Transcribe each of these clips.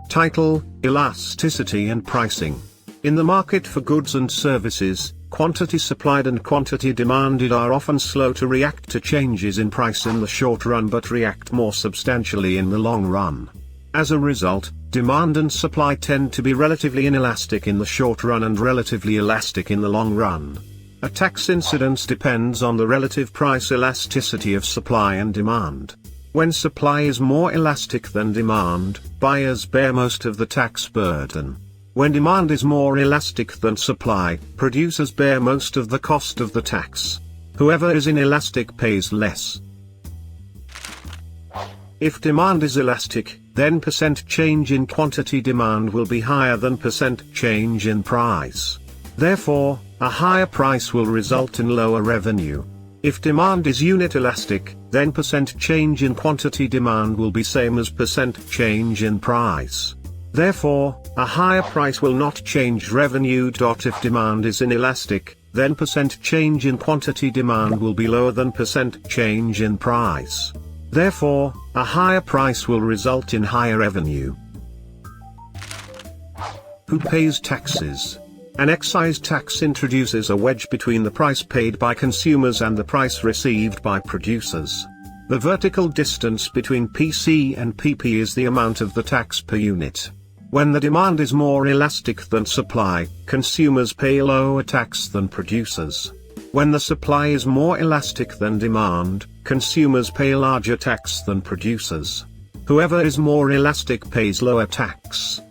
Title: Elasticity and Pricing. In the market for goods and services, quantity supplied and quantity demanded are often slow to react to changes in price in the short run but react more substantially in the long run. As a result, demand and supply tend to be relatively inelastic in the short run and relatively elastic in the long run. A tax incidence depends on the relative price elasticity of supply and demand. When supply is more elastic than demand, buyers bear most of the tax burden. When demand is more elastic than supply, producers bear most of the cost of the tax. Whoever is inelastic pays less. If demand is elastic, then percent change in quantity demand will be higher than percent change in price. Therefore, a higher price will result in lower revenue. If demand is unit elastic, then percent change in quantity demand will be same as percent change in price. Therefore, a higher price will not change revenue. If demand is inelastic, then percent change in quantity demand will be lower than percent change in price. Therefore, a higher price will result in higher revenue. Who pays taxes? An excise tax introduces a wedge between the price paid by consumers and the price received by producers. The vertical distance between PC and PP is the amount of the tax per unit. When the demand is more elastic than supply, consumers pay lower tax than producers. When the supply is more elastic than demand, consumers pay larger tax than producers. Whoever is more elastic pays lower tax.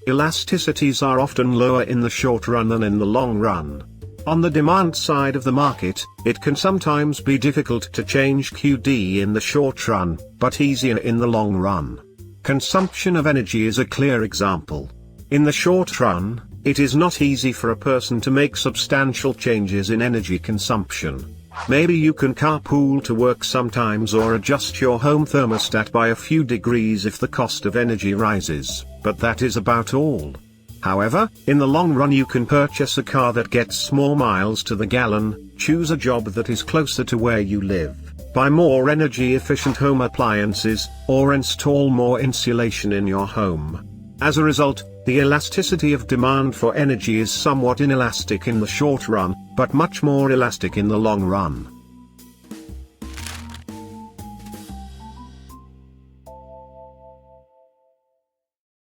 Elasticities are often lower in the short run than in the long run. On the demand side of the market, it can sometimes be difficult to change QD in the short run, but easier in the long run. Consumption of energy is a clear example. In the short run, it is not easy for a person to make substantial changes in energy consumption. Maybe you can carpool to work sometimes or adjust your home thermostat by a few degrees if the cost of energy rises, but that is about all. However, in the long run you can purchase a car that gets more miles to the gallon, choose a job that is closer to where you live, buy more energy-efficient home appliances, or install more insulation in your home. As a result, the elasticity of demand for energy is somewhat inelastic in the short run, but much more elastic in the long run.